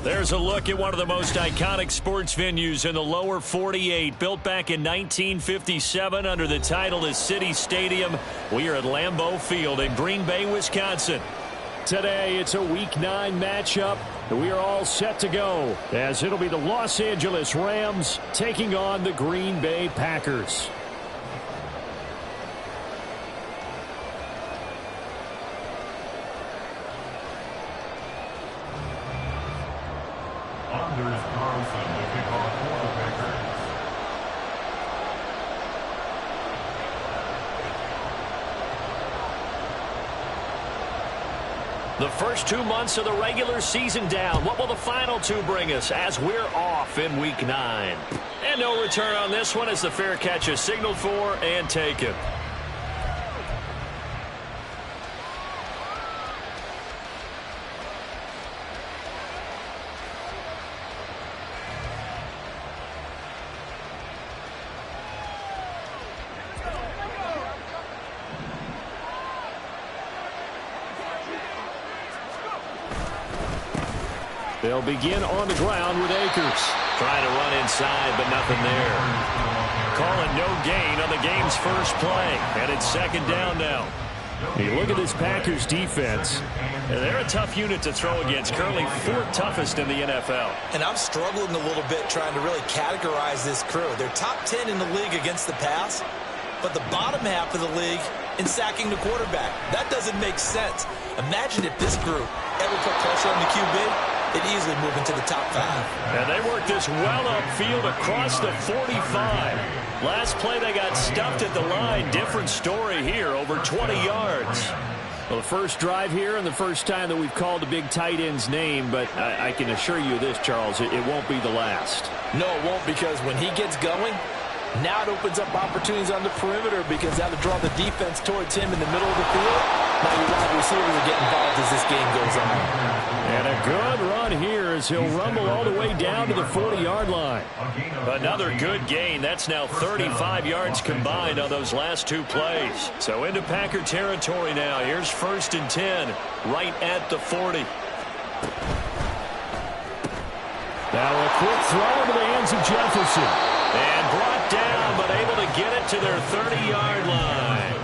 There's a look at one of the most iconic sports venues in the lower 48, built back in 1957 under the title of City Stadium. We are at Lambeau Field in Green Bay, Wisconsin. Today, it's a Week 9 matchup. We are all set to go, as it'll be the Los Angeles Rams taking on the Green Bay Packers. The first 2 months of the regular season down. What will the final two bring us as we're off in Week 9? And no return on this one as the fair catch is signaled for and taken. They'll begin on the ground with Akers. Trying to run inside, but nothing there. Calling no gain on the game's first play. And it's second down now. You look at this Packers defense, and they're a tough unit to throw against. Currently fourth toughest in the NFL. And I'm struggling a little bit trying to really categorize this crew. They're top 10 in the league against the pass, but the bottom half of the league in sacking the quarterback. That doesn't make sense. Imagine if this group ever put pressure on the QB. They'd easily move into the top 5. And they worked this well upfield across the 45. Last play they got stuffed at the line. Different story here, over 20 yards. Well, the first drive here and the first time that we've called a big tight end's name, but I can assure you this, Charles, it won't be the last. No, it won't, because when he gets going, now it opens up opportunities on the perimeter because that'll draw the defense towards him in the middle of the field. Now your wide receivers will get involved as this game goes on. And a good run here as he'll rumble all the way down to the 40-yard line. Another good gain. That's now 35 yards combined on those last two plays. So into Packer territory now. Here's 1st and 10, right at the 40. Now a quick throw into the hands of Jefferson. And brought down, but able to get it to their 30-yard line.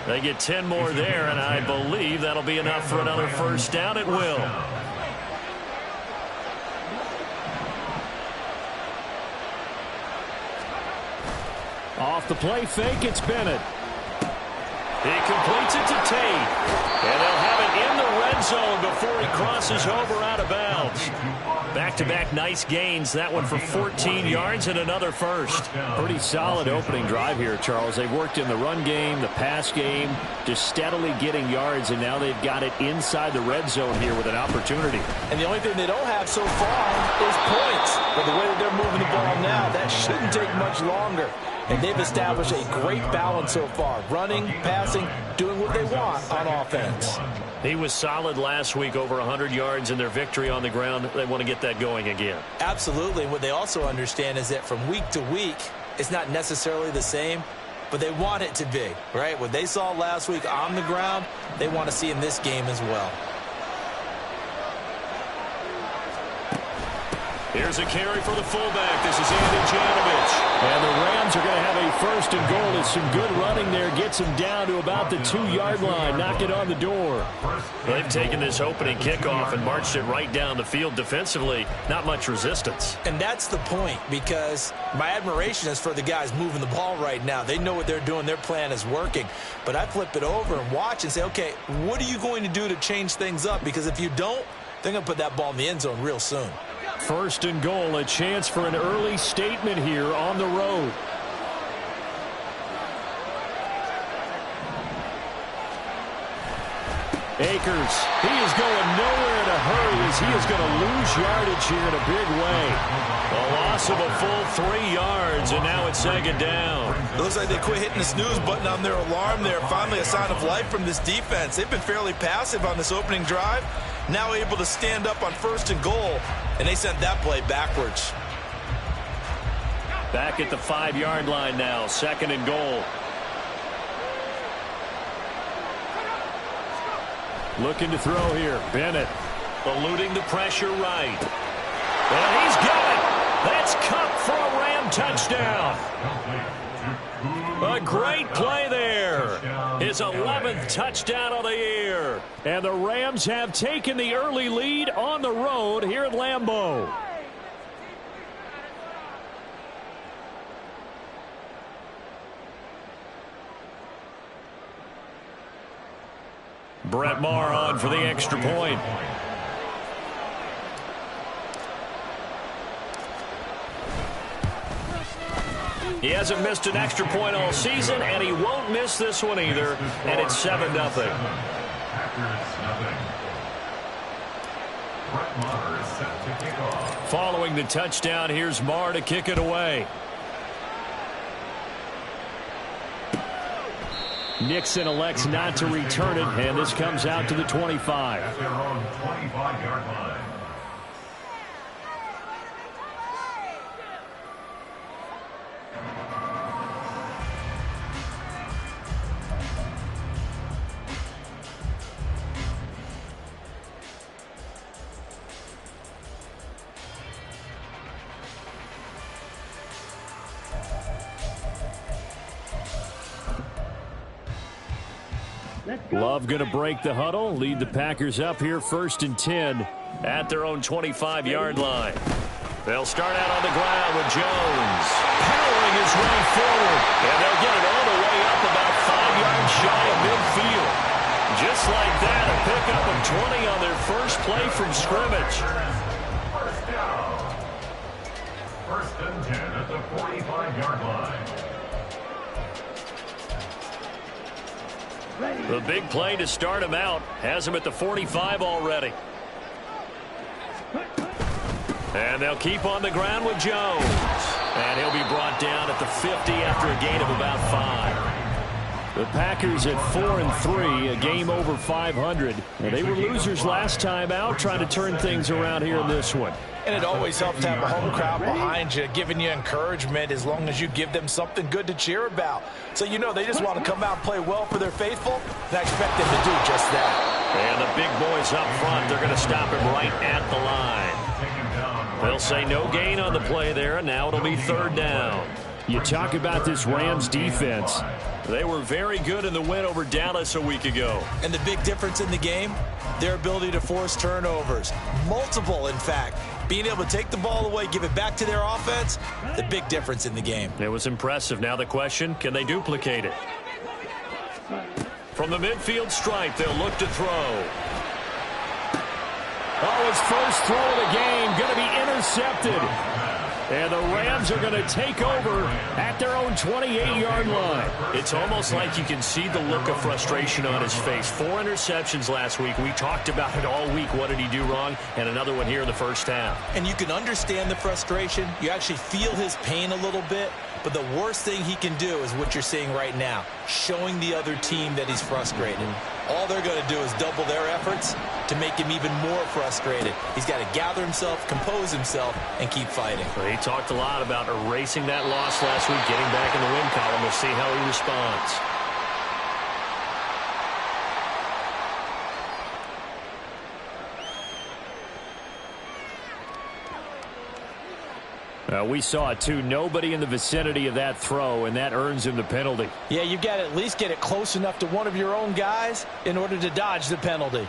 They get 10 more there, and I believe that'll be enough for another first down. It will. Off the play fake, it's Bennett. He completes it to Tate. And they'll have it in the red zone before he crosses over out of bounds. Back-to-back nice gains. That one for 14 yards and another first. Pretty solid opening drive here, Charles. They've worked in the run game, the pass game, just steadily getting yards, and now they've got it inside the red zone here with an opportunity. And the only thing they don't have so far is points. But the way that they're moving the ball now, that shouldn't take much longer. And they've established a great balance so far. Running, passing, doing what they want on offense. He was solid last week, over 100 yards in their victory on the ground. They want to get that going again. Absolutely. And what they also understand is that from week to week, it's not necessarily the same, but they want it to be, right? What they saw last week on the ground, they want to see in this game as well. Here's a carry for the fullback. This is Andy Janovich. And the Rams are going to have a 1st and goal. It's some good running there. Gets him down to about the 2-yard line. Knock it on the door. They've taken this opening kickoff and marched it right down the field defensively. Not much resistance. And that's the point, because my admiration is for the guys moving the ball right now. They know what they're doing. Their plan is working. But I flip it over and watch and say, okay, what are you going to do to change things up? Because if you don't, they're going to put that ball in the end zone real soon. 1st and goal, a chance for an early statement here on the road. Akers, he is going nowhere in a hurry as he is going to lose yardage here in a big way. A loss of a full 3 yards, and now it's 2nd down. It looks like they quit hitting the snooze button on their alarm there. Finally a sign of life from this defense. They've been fairly passive on this opening drive. Now able to stand up on 1st and goal, and they sent that play backwards. Back at the 5-yard line now, 2nd and goal. Looking to throw here. Bennett eluding the pressure right. And he's got it. That's Cup for a Ram touchdown. A great play there. His 11th touchdown of the year. And the Rams have taken the early lead on the road here at Lambeau. Brett Maher on for the extra point. He hasn't missed an extra point all season, and he won't miss this one either. And it's 7-0. Following the touchdown, here's Maher to kick it away. Nixon elects not to return it, and this comes out to the 25. At their own 25-yard line. Love going to break the huddle, lead the Packers up here 1st and 10 at their own 25-yard line. They'll start out on the ground with Jones powering his way forward, and they'll get it all the way up about 5 yards shy of midfield. Just like that, a pickup of 20 on their first play from scrimmage. First down. 1st and 10 at the 45-yard line. The big play to start him out has him at the 45 already. And they'll keep on the ground with Jones. And he'll be brought down at the 50 after a gain of about 5. The Packers at 4-3, a game over 500. And they were losers last time out, trying to turn things around here in this one. And it always helps to have a home crowd behind you, giving you encouragement as long as you give them something good to cheer about. So you know they just want to come out and play well for their faithful, and I expect them to do just that. And the big boys up front, they're going to stop him right at the line. They'll say no gain on the play there, and now it'll be 3rd down. You talk about this Rams defense. They were very good in the win over Dallas a week ago. And the big difference in the game, their ability to force turnovers. Multiple, in fact. Being able to take the ball away, give it back to their offense, the big difference in the game. It was impressive. Now the question, can they duplicate it? From the midfield stripe, they'll look to throw. Oh, his first throw of the game going to be intercepted. And the Rams are going to take over at their own 28-yard line. It's almost like you can see the look of frustration on his face. 4 interceptions last week. We talked about it all week. What did he do wrong? And another one here in the first half. And you can understand the frustration. You actually feel his pain a little bit. But the worst thing he can do is what you're seeing right now, showing the other team that he's frustrated. All they're going to do is double their efforts to make him even more frustrated. He's got to gather himself, compose himself, and keep fighting. Well, he talked a lot about erasing that loss last week, getting back in the win column. We'll see how he responds. We saw it, too. Nobody in the vicinity of that throw, and that earns him the penalty. Yeah, you've got to at least get it close enough to one of your own guys in order to dodge the penalty.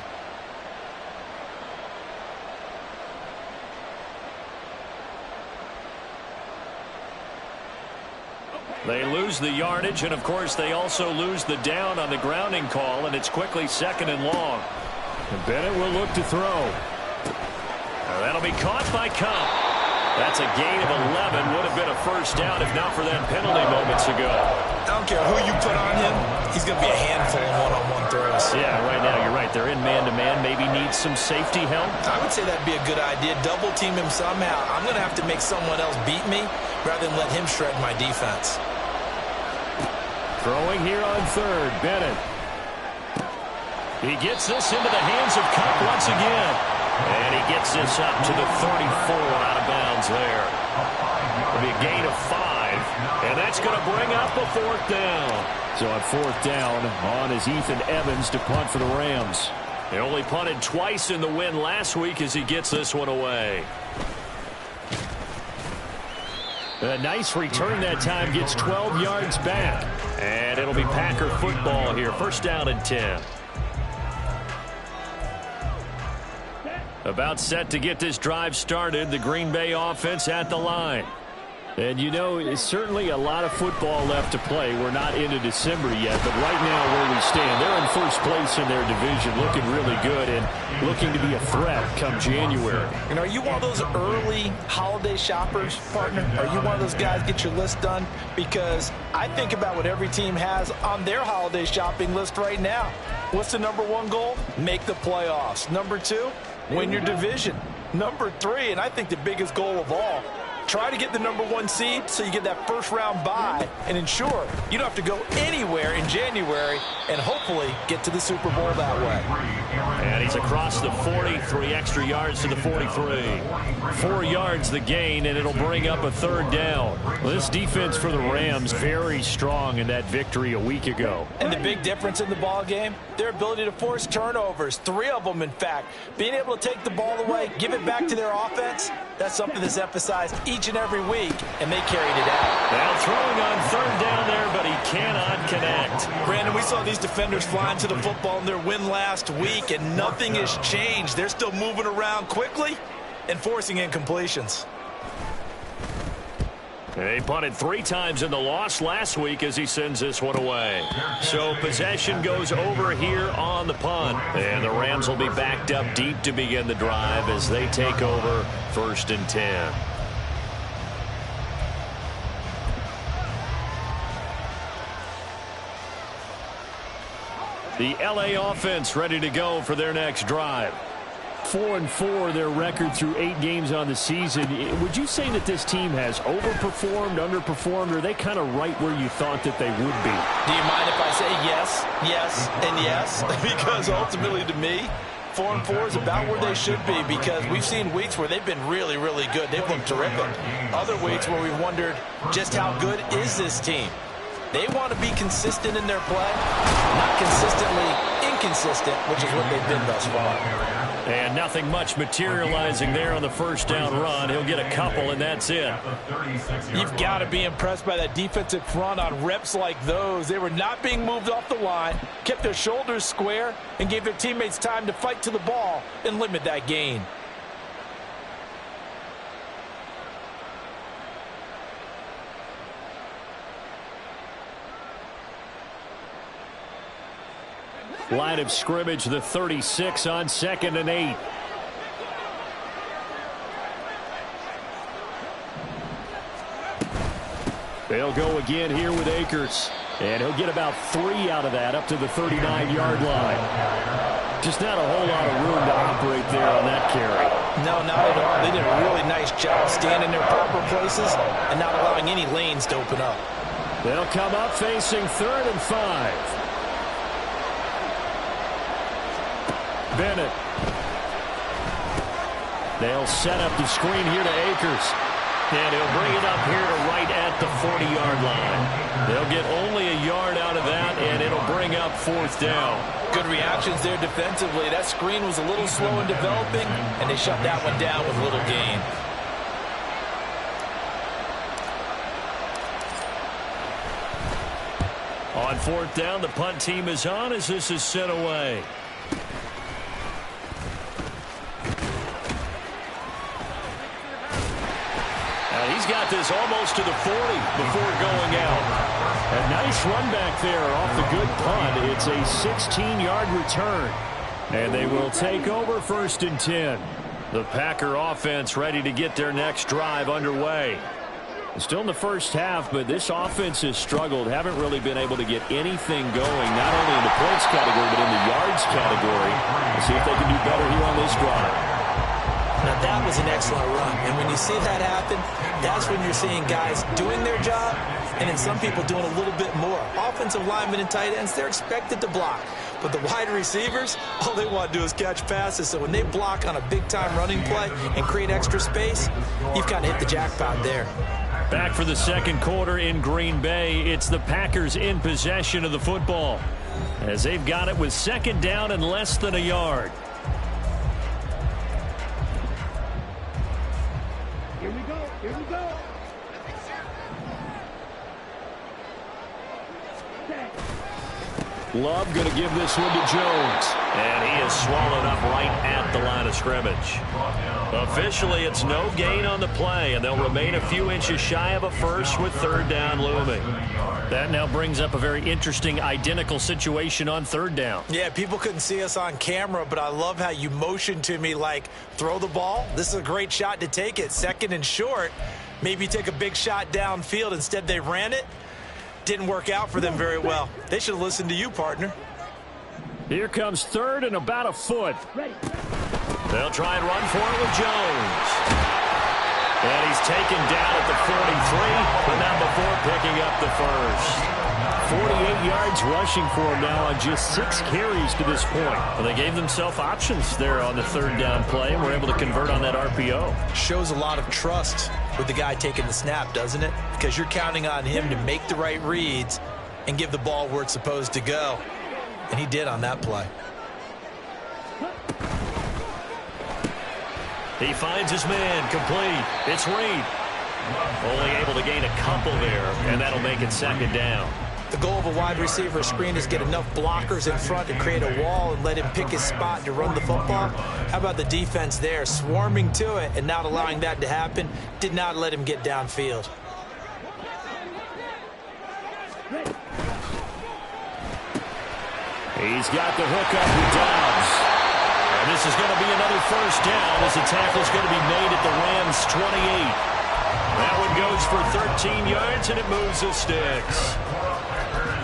They lose the yardage, and, of course, they also lose the down on the grounding call, and it's quickly 2nd and long. And Bennett will look to throw. That'll be caught by Cup. That's a gain of 11. Would have been a first down if not for that penalty moments ago. I don't care who you put on him. He's going to be a handful of one-on-one throws. Yeah, right now you're right. They're in man-to-man. Maybe needs some safety help. I would say that'd be a good idea. Double team him somehow. I'm going to have to make someone else beat me rather than let him shred my defense. Throwing here on 3rd, Bennett. He gets this into the hands of Cup once again. And he gets this up to the 34 out of bounds there. It'll be a gain of 5. And that's going to bring up a 4th down. So on 4th down, on is Ethan Evans to punt for the Rams. He only punted twice in the win last week as he gets this one away. A nice return that time, gets 12 yards back. And it'll be Packer football here. First down and 10. About set to get this drive started. The Green Bay offense at the line. And, you know, it's certainly a lot of football left to play. We're not into December yet, but right now where we stand, they're in first place in their division, looking really good and looking to be a threat come January. And are you one of those early holiday shoppers, partner? Are you one of those guys get your list done? Because I think about what every team has on their holiday shopping list right now. What's the number one goal? Make the playoffs. Number two, win your division. Number three, and I think the biggest goal of all, try to get the number one seed so you get that first round bye and ensure you don't have to go anywhere in January and hopefully get to the Super Bowl that way. And he's across the 40, 3 extra yards to the 43. 4 yards the gain, and it'll bring up a third down. Well, this defense for the Rams very strong in that victory a week ago. And the big difference in the ball game, their ability to force turnovers, 3 of them in fact. Being able to take the ball away, give it back to their offense, that's something that's emphasized each and every week, and they carried it out. Now throwing on third down there, but he cannot connect. Brandon, we saw these defenders flying to the football in their win last week, and nothing has changed. They're still moving around quickly and forcing incompletions. They punted 3 times in the loss last week as he sends this one away. So possession goes over here on the punt. And the Rams will be backed up deep to begin the drive as they take over first and 10. The LA offense ready to go for their next drive. 4-4 their record through 8 games on the season. Would you say that this team has overperformed, underperformed, or are they kind of right where you thought that they would be? Do you mind if I say yes, yes, and yes? Because ultimately to me, 4-4 is about where they should be, because we've seen weeks where they've been really, really good. They've looked terrific. Other weeks where we've wondered just how good is this team. They want to be consistent in their play, not consistently inconsistent, which is what they've been thus far. And nothing much materializing there on the first down run. He'll get a couple, and that's it. You've got to be impressed by that defensive front on reps like those. They were not being moved off the line, kept their shoulders square, and gave their teammates time to fight to the ball and limit that gain. Line of scrimmage, the 36 on 2nd and 8. They'll go again here with Akers. And he'll get about 3 out of that up to the 39-yard line. Just not a whole lot of room to operate there on that carry. No, not at all. They did a really nice job standing in their proper places and not allowing any lanes to open up. They'll come up facing 3rd and 5. Bennett. They'll set up the screen here to Akers. And he'll bring it up here to right at the 40-yard line. They'll get only a yard out of that, and it'll bring up 4th down. Good reactions there defensively. That screen was a little slow in developing, and they shut that one down with little gain. On 4th down, the punt team is on as this is sent away. He's got this almost to the 40 before going out. A nice run back there off the good punt. It's a 16-yard return. And they will take over 1st and 10. The Packer offense ready to get their next drive underway. Still in the first half, but this offense has struggled. Haven't really been able to get anything going, not only in the points category, but in the yards category. We'll see if they can do better here on this drive. Now that was an excellent run, and when you see that happen, that's when you're seeing guys doing their job, and then some people doing a little bit more. Offensive linemen and tight ends, they're expected to block, but the wide receivers, all they want to do is catch passes. So when they block on a big-time running play and create extra space, you've kind of hit the jackpot there. Back for the second quarter in Green Bay. It's the Packers in possession of the football as they've got it with 2nd down and less than a yard. Here we go. Here we go. Love going to give this one to Jones. And he is swallowed up right at the line of scrimmage. Officially, it's no gain on the play, and they'll remain a few inches shy of a first with third down looming. That now brings up a very interesting identical situation on third down. Yeah, people couldn't see us on camera, but I love how you motioned to me like, throw the ball. This is a great shot to take it. Second and short. Maybe take a big shot downfield. Instead, they ran it. Didn't work out for them very well. They should have listened to you, partner. Here comes third and about a foot. They'll try and run for it with Jones. And he's taken down at the 43, but not before picking up the first. 48 yards rushing for him now on just 6 carries to this point. Well, they gave themselves options there on the third down play and were able to convert on that RPO. Shows a lot of trust with the guy taking the snap, doesn't it? Because you're counting on him to make the right reads and give the ball where it's supposed to go. And he did on that play. He finds his man complete. It's Reed. Only able to gain a couple there, and that'll make it second down. The goal of a wide receiver screen is get enough blockers in front to create a wall and let him pick his spot to run the football. How about the defense there, swarming to it and not allowing that to happen? Did not let him get downfield. He's got the hook up with Dobbs. And this is going to be another first down as the tackle is going to be made at the Rams' 28. That one goes for 13 yards, and it moves the sticks.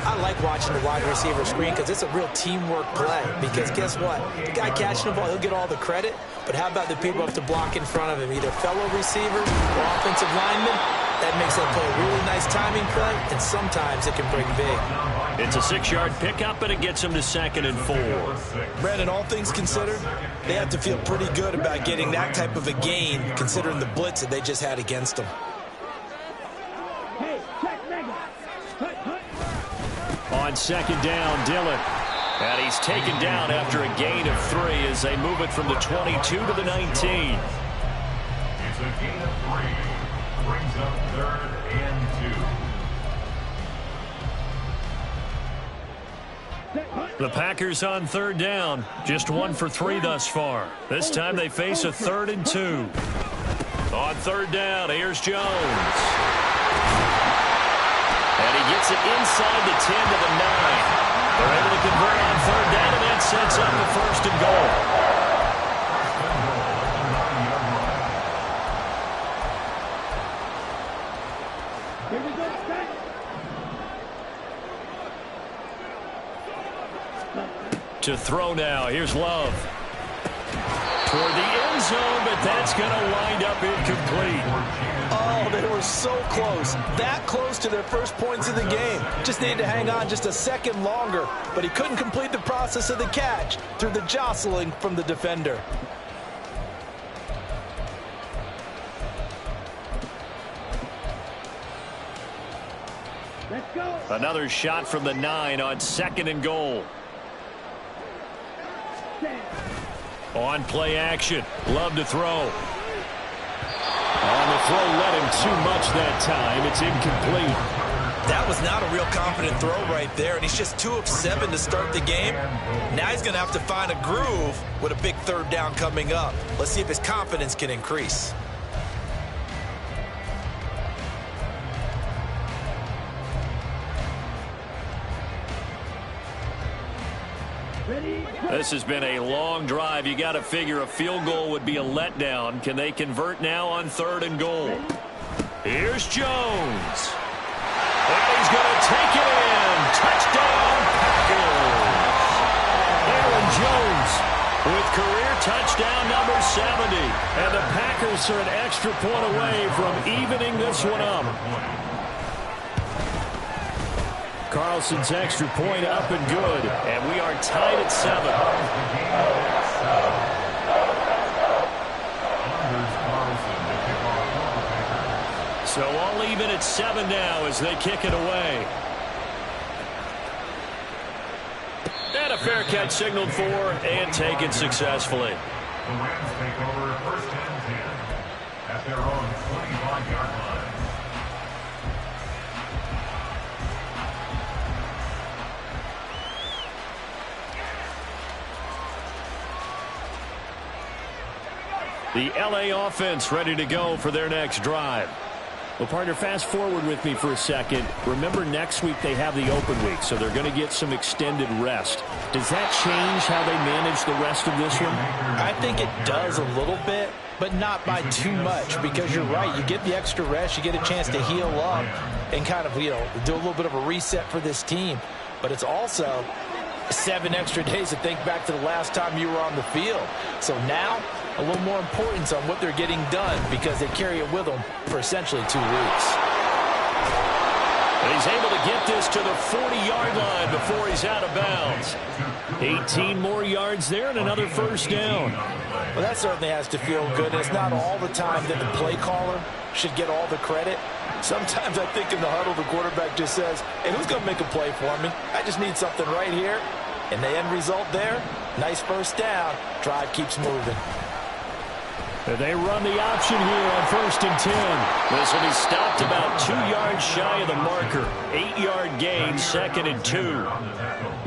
I like watching the wide receiver screen because it's a real teamwork play. Because guess what? The guy catching the ball, he'll get all the credit. But how about the people who have to block in front of him? Either fellow receivers or offensive linemen. That makes that play a really nice timing play, and sometimes it can bring big. It's a 6-yard pickup, and it gets him to 2nd and 4. Brandon, all things considered, they have to feel pretty good about getting that type of a gain, considering the blitz that they just had against them. On 2nd down, Dillon. And he's taken down after a gain of 3 as they move it from the 22 to the 19. It's a gain of 3. Brings up 3rd and 2. The Packers on 3rd down. Just 1 for 3 thus far. This time they face a 3rd and 2. On 3rd down, here's Jones. And he gets it inside the 10 to the 9. They're able to convert on 3rd down, and that sets up the 1st and goal. To throw now. Here's Love. Toward the end zone, but that's going to wind up incomplete. Oh, they were so close. That close to their first points of the game. Just needed to hang on just a second longer, but he couldn't complete the process of the catch through the jostling from the defender. Let's go. Another shot from the 9 on 2nd and goal. On play action. Love to throw. On the throw, let him too much that time. It's incomplete. That was not a real confident throw right there, and he's just 2 of 7 to start the game. Now he's going to have to find a groove with a big 3rd down coming up. Let's see if his confidence can increase. This has been a long drive. You got to figure a field goal would be a letdown. Can they convert now on 3rd and goal? Here's Jones. And he's going to take it in. Touchdown, Packers. Aaron Jones with career touchdown number 70. And the Packers are an extra point away from evening this one up. Carlson's extra point up and good. And we are tied at 7. So all even at 7 now as they kick it away. And a fair catch signaled for and taken successfully. The Rams take over 1st and 10 at their own 25-yard line. The LA offense ready to go for their next drive. Well, partner, fast forward with me for a second. Remember, next week they have the open week, so they're going to get some extended rest. Does that change how they manage the rest of this one? I think it does a little bit, but not by too much, because you're right. You get the extra rest, you get a chance to heal up and kind of, do a little bit of a reset for this team. But it's also 7 extra days to think back to the last time you were on the field. So now, a little more importance on what they're getting done because they carry it with them for essentially 2 weeks. And he's able to get this to the 40-yard line before he's out of bounds. 18 more yards there and another first down. Well, that certainly has to feel good. It's not all the time that the play caller should get all the credit. Sometimes I think in the huddle, the quarterback just says, hey, who's going to make a play for me? I just need something right here. And the end result there, nice first down. Drive keeps moving. They run the option here on 1st and 10. This will be stopped about 2 yards shy of the marker. 8-yard gain, 2nd and 2.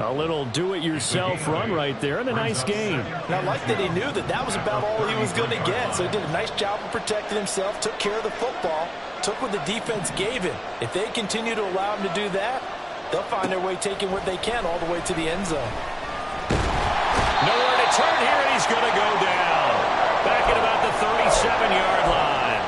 A little do-it-yourself run right there and a nice gain. And I like that he knew that that was about all he was going to get. So he did a nice job of protecting himself, took care of the football, took what the defense gave him. If they continue to allow him to do that, they'll find their way taking what they can all the way to the end zone. Nowhere to turn here, and he's going to go down. Back at about the 37-yard line.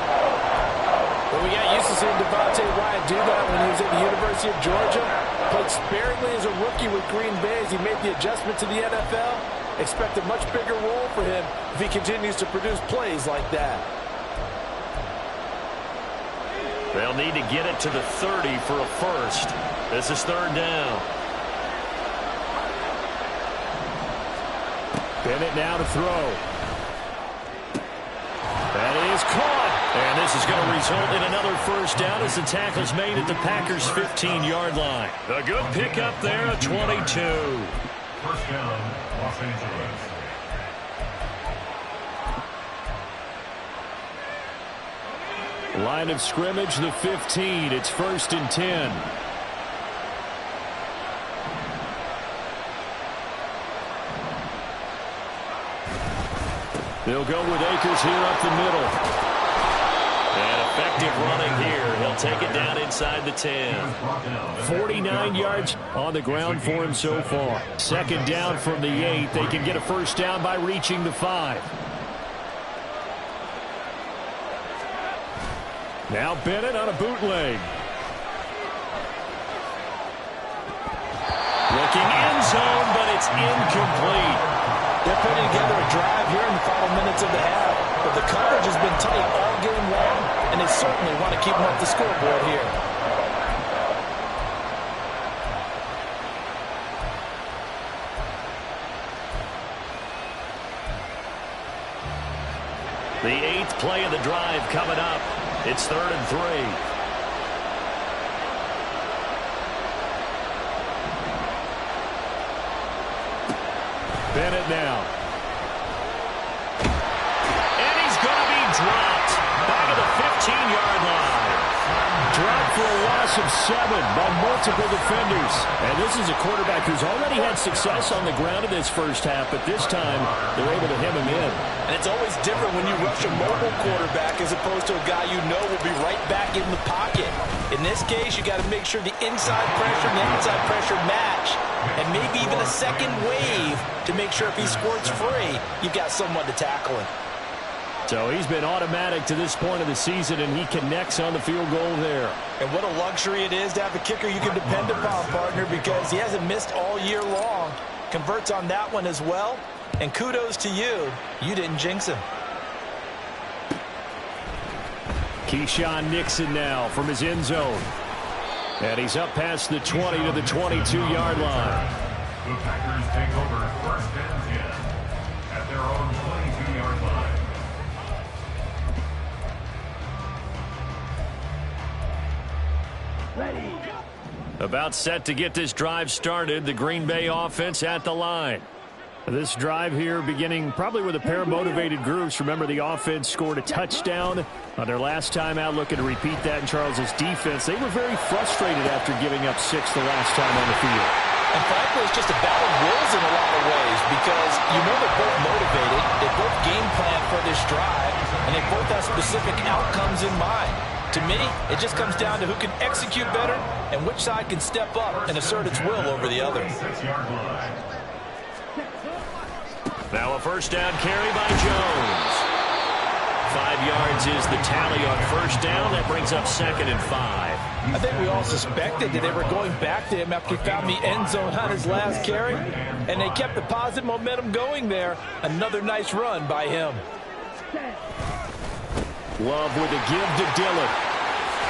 Well, we got used to seeing Devontae Wyatt do that when he was at the University of Georgia. Played sparingly as a rookie with Green Bay as he made the adjustment to the NFL. Expect a much bigger role for him if he continues to produce plays like that. They'll need to get it to the 30 for a first. This is 3rd down. Bennett now to throw. That is caught. And this is going to result in another first down as the tackle's made at the Packers' 15-yard line. A good pickup there at 22. First down, Los Angeles. Line of scrimmage, the 15. It's 1st and 10. They'll go with Akers here up the middle. And effective running here. He'll take it down inside the 10. 49 yards on the ground for him so far. 2nd down from the 8. They can get a first down by reaching the 5. Now Bennett on a bootleg. Looking end zone, but it's incomplete. They're putting together a drive here in the final minutes of the half. But the coverage has been tight all game long, and they certainly want to keep them off the scoreboard here. The 8th play of the drive coming up. It's 3rd and 3. Bennett now. And he's going to be dropped. Back at the 15-yard line. Dropped for a loss of 7 by multiple defenders. And this is a quarterback who's already had success on the ground in this first half, but this time they're able to hem him in. And it's always different when you rush a mobile quarterback as opposed to a guy you know will be right back in the pocket. In this case, you got to make sure the inside pressure and the outside pressure match. And maybe even a second wave to make sure if he squirts free, you've got someone to tackle him. So he's been automatic to this point of the season, and he connects on the field goal there. And what a luxury it is to have a kicker you can depend upon, partner, because he hasn't missed all year long. Converts on that one as well. And kudos to you. You didn't jinx him. Keyshawn Nixon now from his end zone. And he's up past the 20 to the 22-yard line. The Packers take over 1st and 10 at their own 22-yard line. About set to get this drive started. The Green Bay offense at the line. This drive here beginning probably with a pair of motivated groups. Remember, the offense scored a touchdown on their last time out, looking to repeat that in Charles's defense. They were very frustrated after giving up 6 the last time on the field. And frankly, frankly, it's just a battle of wills in a lot of ways because you know they're both motivated, they both game plan for this drive, and they both have specific outcomes in mind. To me, it just comes down to who can execute better and which side can step up and assert its will over the other. Now a first down carry by Jones. 5 yards is the tally on first down. That brings up 2nd and 5. I think we all suspected that they were going back to him after he found the end zone on his last carry, and they kept the positive momentum going there. Another nice run by him. Love with a give to Dillon.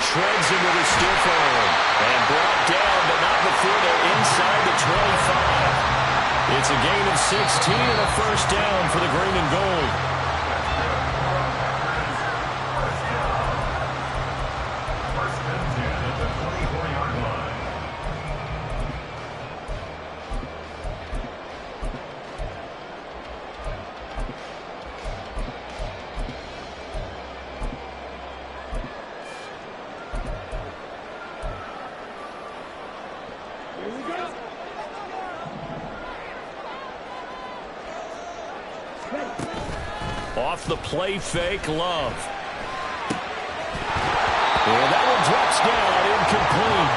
Shreds him with a stiff arm. And brought down, but not before they're inside the 25. It's a gain of 16 and a first down for the green and gold. Off the play fake, Love. And that one drops down, incomplete.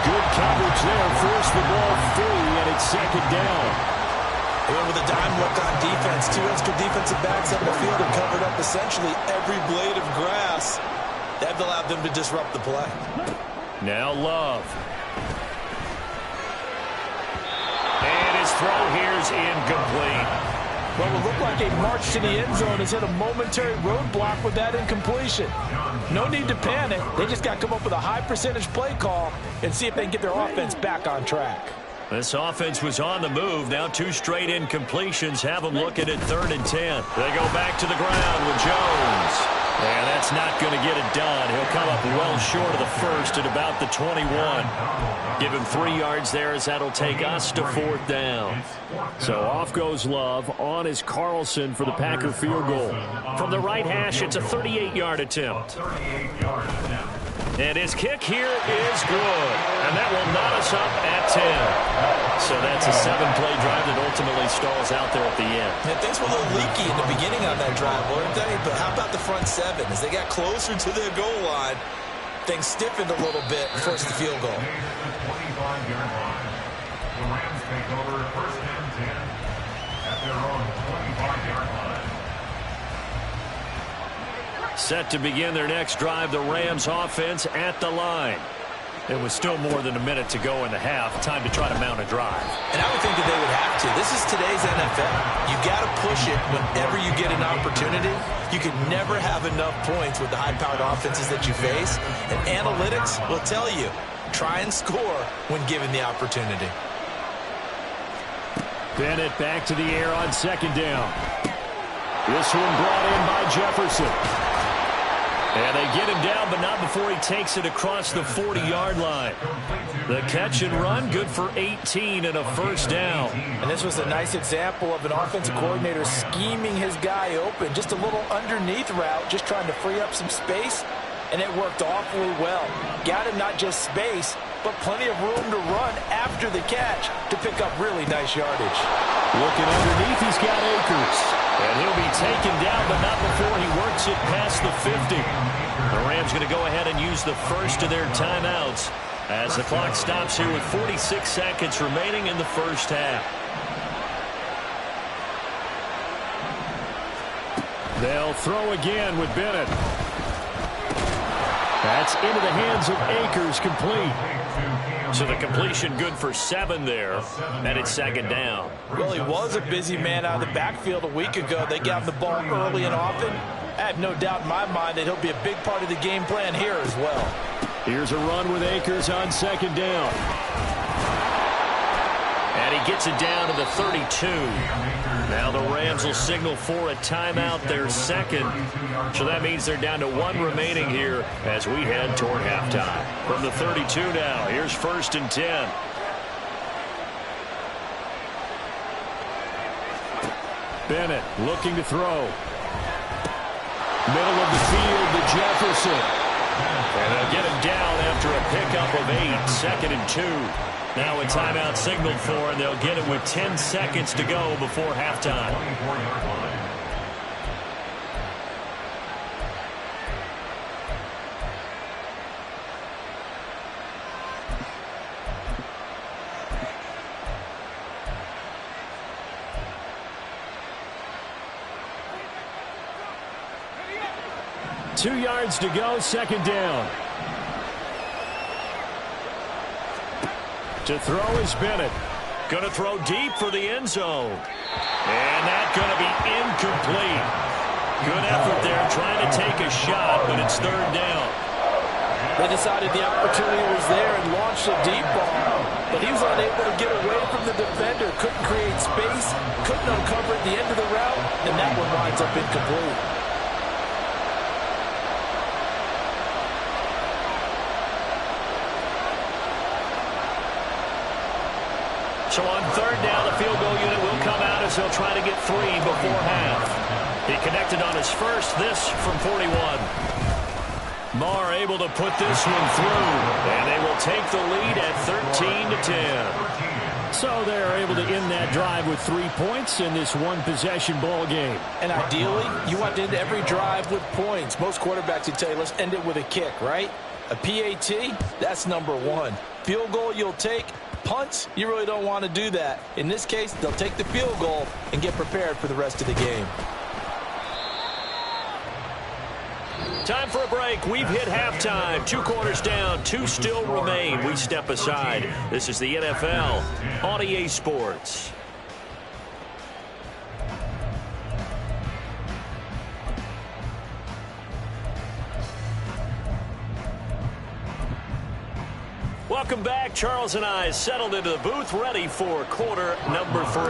Good coverage there, forced the ball free, and it's 2nd down. And with a dime look on defense, 2 extra defensive backs up the field and covered up essentially every blade of grass. That allowed them to disrupt the play. Now Love. And his throw here's incomplete. Well, it looked like a march to the end zone has hit a momentary roadblock with that incompletion. No need to panic. They just got to come up with a high percentage play call and see if they can get their offense back on track. This offense was on the move. Now 2 straight incompletions have them looking at 3rd and 10. They go back to the ground with Jones. And that's not going to get it done. He'll come up well short of the first at about the 21. Give him 3 yards there as that'll take us to 4th down. So off goes Love. On is Carlson for the Packer field goal. From the right hash, it's a 38-yard attempt. And his kick here is good. And that will knot us up at 10. So that's a 7-play drive that ultimately stalls out there at the end. And things were a little leaky in the beginning on that drive, weren't they? But how about the front 7? As they got closer to their goal line, things stiffened a little bit and forced the field goal. 25-yard line. The Rams take over 1st and 10 at their own 25-yard line. Set to begin their next drive, the Rams offense at the line. It was still more than a minute to go in the half. Time to try to mount a drive. And I would think that they would have to. This is today's NFL. You got to push it whenever you get an opportunity. You can never have enough points with the high-powered offenses that you face. And analytics will tell you, try and score when given the opportunity. Bennett back to the air on 2nd down. This one brought in by Jefferson. And they get him down, but not before he takes it across the 40-yard line. The catch and run, good for 18 and a first down. And this was a nice example of an offensive coordinator scheming his guy open. Just a little underneath route, just trying to free up some space, and it worked awfully well. Got him not just space, but plenty of room to run after the catch to pick up really nice yardage. Looking underneath, he's got Akers. And he'll be taken down, but not before he works it past the 50. The Rams going to go ahead and use the first of their timeouts as the clock stops here with 46 seconds remaining in the first half. They'll throw again with Bennett. That's into the hands of Akers, complete. So the completion good for 7 there, and it's 2nd down. Well, he was a busy man out of the backfield a week ago. They got him the ball early and often. I have no doubt in my mind that he'll be a big part of the game plan here as well. Here's a run with Akers on 2nd down. And he gets it down to the 32. Now the Rams will signal for a timeout, their 2nd. So that means they're down to 1 remaining here as we head toward halftime. From the 32 now, here's 1st and 10. Bennett looking to throw. Middle of the field to Jefferson. And they'll get him down after a pickup of 8, 2nd and 2. Now a timeout signaled for, and they'll get it with 10 seconds to go before halftime. 24-yard line. 2 yards to go, 2nd down. To throw is Bennett. Going to throw deep for the end zone. And that's going to be incomplete. Good effort there trying to take a shot, but it's 3rd down. They decided the opportunity was there and launched a deep ball. But he was unable to get away from the defender. Couldn't create space. Couldn't uncover at the end of the route. And that one winds up incomplete. So on 3rd down, the field goal unit will come out as they'll try to get 3 before half. He connected on his first, this from 41. Marr able to put this one through, and they will take the lead at 13-10. So they're able to end that drive with 3 points in this one-possession ball game. And ideally, you want to end every drive with points. Most quarterbacks would tell you, let's end it with a kick, right? A PAT, that's number 1. Field goal you'll take. Punts, you really don't want to do that. In this case, they'll take the field goal and get prepared for the rest of the game. Time for a break. We've hit halftime. 2 quarters down. 2 still remain. We step aside. This is the NFL on EA Sports. Welcome back. Charles and I settled into the booth, ready for quarter number 3.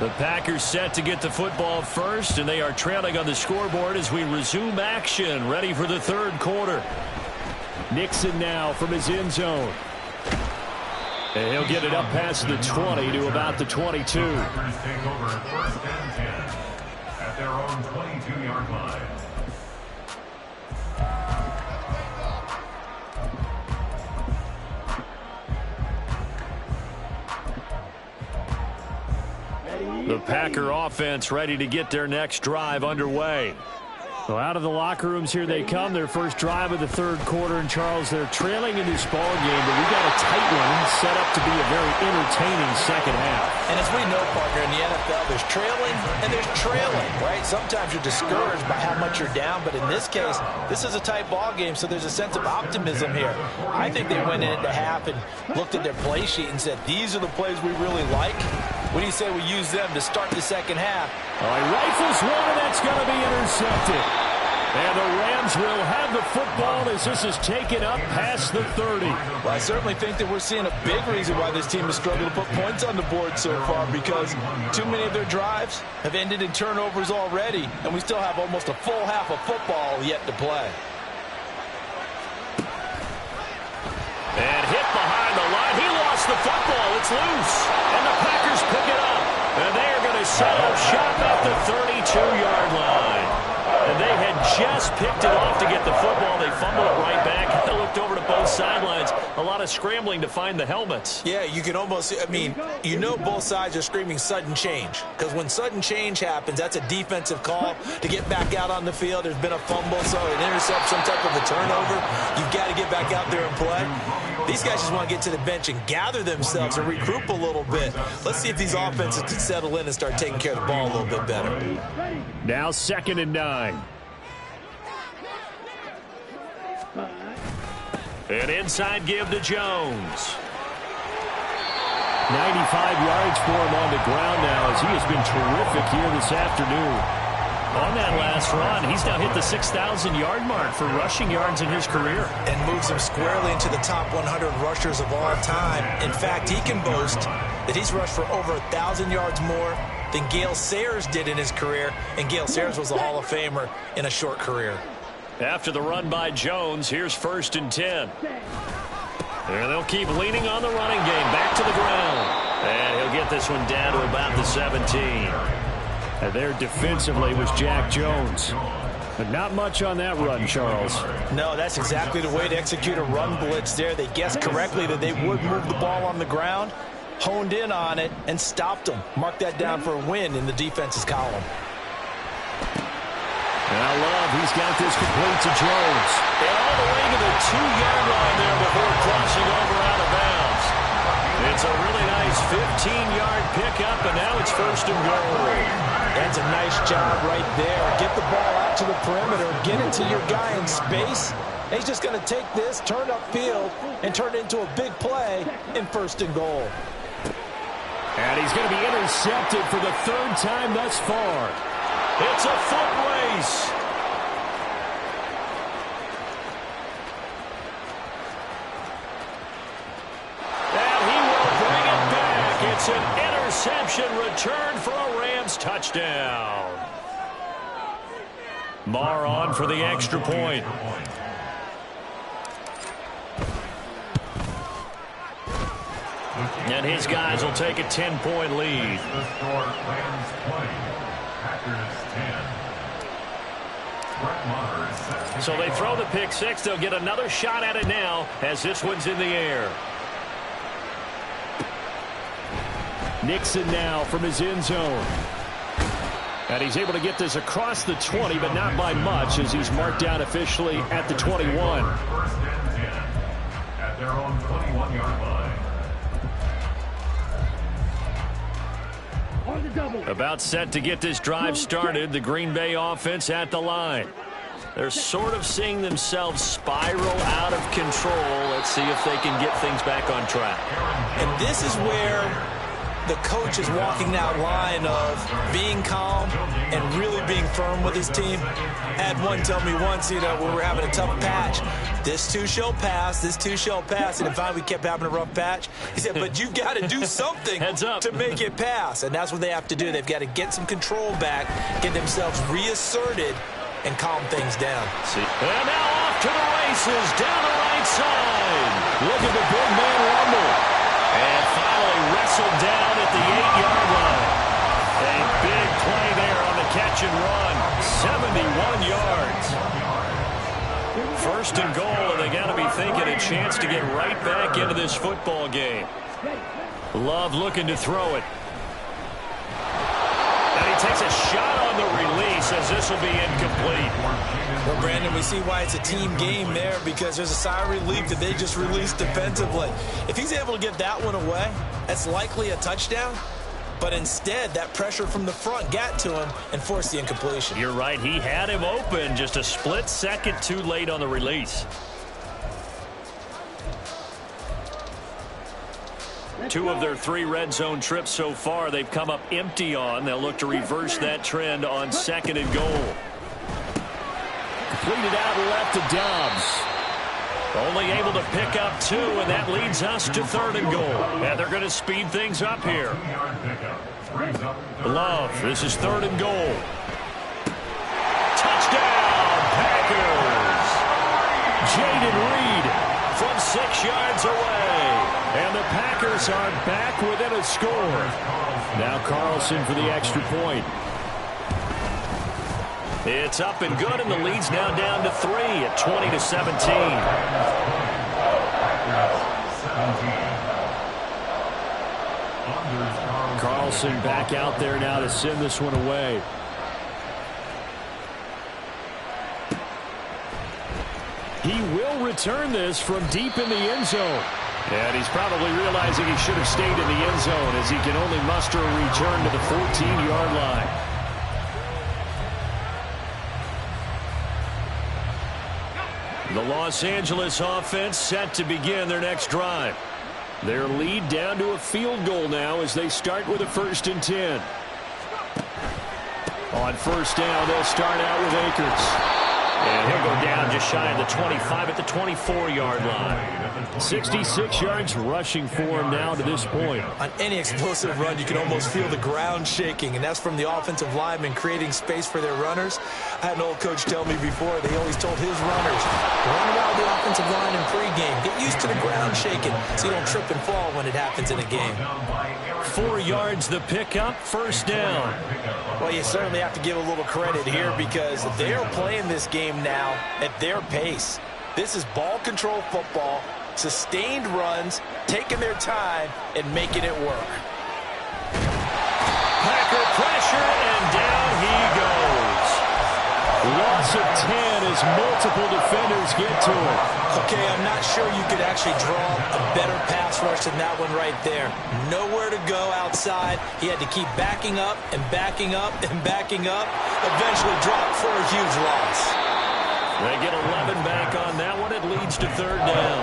The Packers set to get the football first, and they are trailing on the scoreboard as we resume action, ready for the 3rd quarter. Nixon now from his end zone. And he'll get it up past the 20 to about the 22. Packers take over 1st and 10 at their own 22-yard line. The Packer offense ready to get their next drive underway. Well, out of the locker rooms here they come. Their first drive of the 3rd quarter. And, Charles, they're trailing in this ball game, but we got a tight one set up to be a very entertaining 2nd half. And as we know, partner, in the NFL, there's trailing and there's trailing, right? Sometimes you're discouraged by how much you're down, but in this case, this is a tight ball game, so there's a sense of optimism here. I think they went into half and looked at their play sheet and said, these are the plays we really like. What do you say we use them to start the 2nd half? Oh, he rifles one, and that's going to be intercepted. And the Rams will have the football as this is taken up past the 30. Well, I certainly think that we're seeing a big reason why this team has struggled to put points on the board so far, because too many of their drives have ended in turnovers already, and we still have almost a full half of football yet to play. And hit behind the line. He lost the football. It's loose. And the Packers pick it up. And they are going to set up shop at the 32-yard line. And they had just picked it off to get the football. They fumbled it right back. They looked over to both sidelines. A lot of scrambling to find the helmets. Yeah, you can almost, I mean, you know both sides are screaming sudden change. Because when sudden change happens, that's a defensive call to get back out on the field. There's been a fumble, so an interception, some type of a turnover. You've got to get back out there and play. These guys just want to get to the bench and gather themselves and regroup a little bit. Let's see if these offenses can settle in and start taking care of the ball a little bit better. Now 2nd and 9. An inside give to Jones. 95 yards for him on the ground now as he has been terrific here this afternoon. On that last run, he's now hit the 6,000-yard mark for rushing yards in his career. And moves him squarely into the top 100 rushers of all time. In fact, he can boast that he's rushed for over 1,000 yards more than Gale Sayers did in his career. And Gale Sayers was a Hall of Famer in a short career. After the run by Jones, here's 1st and 10. And they'll keep leaning on the running game. Back to the ground. And he'll get this one down to about the 17. And there defensively was Jack Jones. But not much on that run, Charles. No, that's exactly the way to execute a run blitz there. They guessed correctly that they would move the ball on the ground, honed in on it, and stopped them. Mark that down for a win in the defense's column. Now Love, he's got this complete to Jones. And all the way to the 2-yard line there before crossing over out of bounds. It's a really nice 15-yard pickup, and now it's first and goal. That's a nice job right there. Get the ball out to the perimeter, get it to your guy in space. He's just going to take this, turn upfield, and turn it into a big play in first and goal. And he's going to be intercepted for the 3rd time thus far. It's a foot race. And he will bring it back. It's an interception return for a Rams touchdown. Marr on for the extra point. And his guys will take a 10-point lead. The score, Rams 20, Packers 10. So they throw the pick six. They'll get another shot at it now as this one's in the air. Nixon now from his end zone. And he's able to get this across the 20, but not by much as he's marked down officially at the 21. First and 10 at their own 21-yard line. About set to get this drive started. The Green Bay offense at the line. They're sort of seeing themselves spiral out of control. Let's see if they can get things back on track. And this is where the coach is walking that line of being calm and really being firm with his team. I had one tell me once, when we were having a tough patch, this too shall pass, this too shall pass. And finally we kept having a rough patch. He said, but you've got to do something to make it pass. And that's what they have to do. They've got to get some control back, get themselves reasserted, and calm things down. And now off to the races, down the right side. Look at the big man rumble. And finally wrestled down at the 8-yard line. A big play there on the catch and run. 71 yards. First and goal, and they got to be thinking a chance to get right back into this football game. Love looking to throw it. And he takes a shot on the release as this will be incomplete. Well, Brandon, we see why it's a team game there because there's a sigh of relief that they just released defensively. If he's able to get that one away, that's likely a touchdown. But instead, that pressure from the front got to him and forced the incompletion. You're right. He had him open just a split second too late on the release. 2 of their 3 red zone trips so far they've come up empty on. They'll look to reverse that trend on 2nd and goal. Completed out left to Dobbs. Only able to pick up 2, and that leads us to 3rd and goal. And they're going to speed things up here. Love, this is 3rd and goal. Touchdown, Packers! Jaden Reed from 6 yards away. And the Packers are back within a score. Now Carlson for the extra point. It's up and good, and the lead's now down to 3 at 20-17. Carlson back out there now to send this one away. He will return this from deep in the end zone. And he's probably realizing he should have stayed in the end zone as he can only muster a return to the 14-yard line. The Los Angeles offense set to begin their next drive. Their lead down to a field goal now as they start with a 1st and 10. On 1st down, they'll start out with Akers. And he'll go down just shy of the 25 at the 24-yard line. 66 yards rushing for him now to this point. On any explosive run, you can almost feel the ground shaking, and that's from the offensive linemen creating space for their runners. I had an old coach tell me before, they always told his runners, run around the offensive line in pregame. Get used to the ground shaking so you don't trip and fall when it happens in a game. 4 yards the pickup, first down. Well, you certainly have to give a little credit here because they're playing this game now at their pace. This is ball control football, sustained runs, taking their time, and making it work. Packer pressure, and down he goes. Loss of 10 as multiple defenders get to it. Okay, I'm not sure you could actually draw a better pass rush than that one right there. Nowhere to go outside. He had to keep backing up and backing up and backing up. Eventually dropped for a huge loss. They get 11 back on that one. It leads to third down.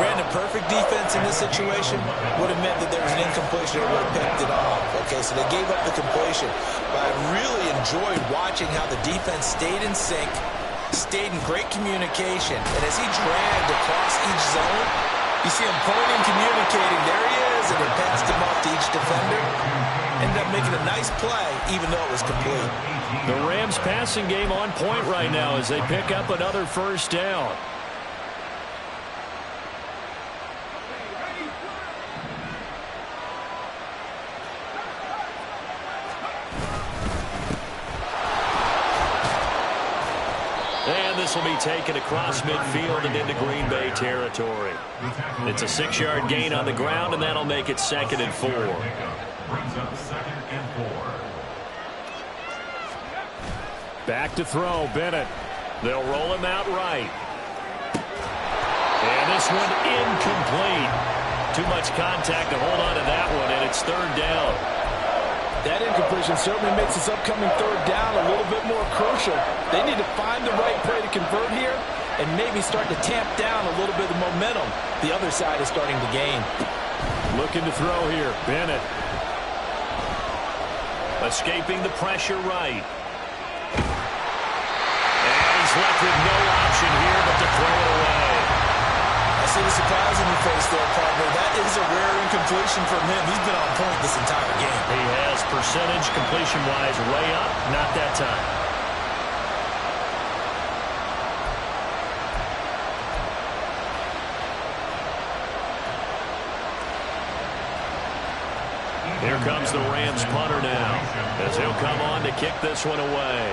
Brandon, perfect defense in this situation would have meant that there was an incompletion that would have picked it off. Okay, so they gave up the completion. But I really enjoyed watching how the defense stayed in sync, stayed in great communication. And as he dragged across each zone, you see him pointing, communicating. There he is, and then passed him off to each defender. Ended up making a nice play, even though it was complete. The Rams passing game on point right now as they pick up another first down. And this will be taken across midfield and into Green Bay territory. It's a 6-yard gain on the ground, and that'll make it 2nd and 4. Brings up 2nd and 4. Back to throw, Bennett. They'll roll him out right. And this one incomplete. Too much contact to hold on to that one, and it's third down. That incompletion certainly makes this upcoming third down a little bit more crucial. They need to find the right play to convert here and maybe start to tamp down a little bit of momentum. The other side is starting to gain. Looking to throw here, Bennett. Escaping the pressure right. Left with no option here but to throw it away. I see the surprise in your face there, partner. That is a rare incompletion from him. He's been on point this entire game. He has percentage completion-wise way up. Not that time. Here comes the Rams punter now as he'll come on to kick this one away.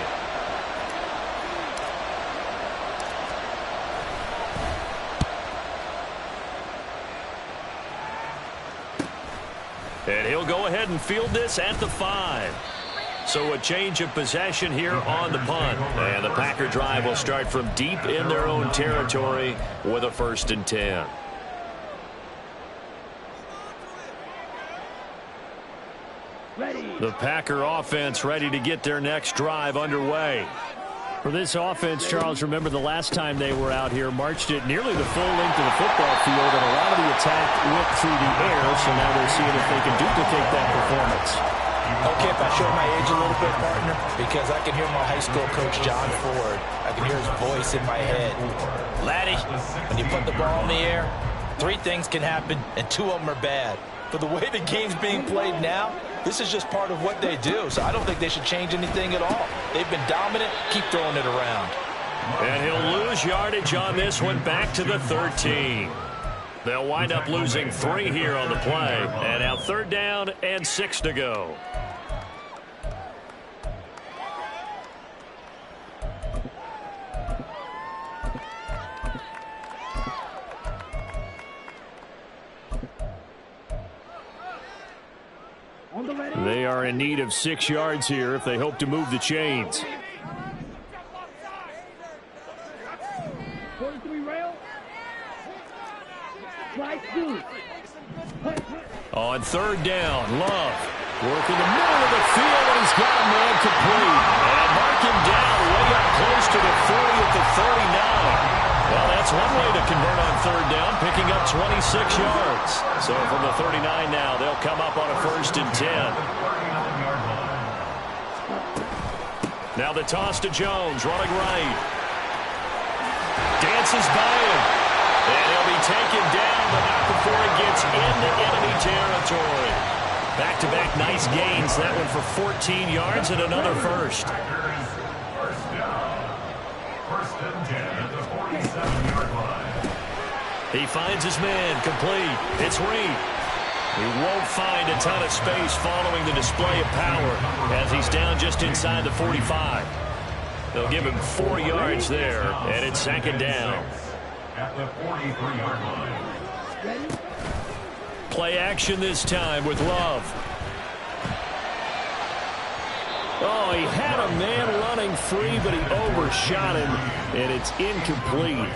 And he'll go ahead and field this at the 5. So a change of possession here on the punt. And the Packer drive will start from deep in their own territory with a 1st and 10. The Packer offense ready to get their next drive underway. For this offense, Charles, remember the last time they were out here, marched it nearly the full length of the football field, and a lot of the attack went through the air, so now they're seeing if they can duplicate that performance. Okay, if I show my age a little bit, partner, because I can hear my high school coach, John Ford. I can hear his voice in my head. Laddie, when you put the ball in the air, 3 things can happen, and 2 of them are bad. But the way the game's being played now, this is just part of what they do. So I don't think they should change anything at all. They've been dominant. Keep throwing it around. And he'll lose yardage on this one back to the 13. They'll wind up losing 3 here on the play. And now 3rd down and 6 to go. They are in need of 6 yards here if they hope to move the chains. On 3rd down, Love working the middle of the field, and he's got a man complete. And mark him down way up close to the 40 at the 39. Well, that's one way to convert on 3rd down, picking up 26 yards. So from the 39 now, they'll come up on a 1st and 10. Now the toss to Jones, running right. Dances by him. And he'll be taken down, but not before he gets into enemy territory. Back-to-back nice gains. That one for 14 yards and another first. First down. First and 10 at the 47-yard line. He finds his man, complete. It's Reed. He won't find a ton of space following the display of power as he's down just inside the 45. They'll give him 4 yards there, and it's second down. At the 43-yard line. Play action this time with Love. Oh, he had a man running free, but he overshot him, and it's incomplete.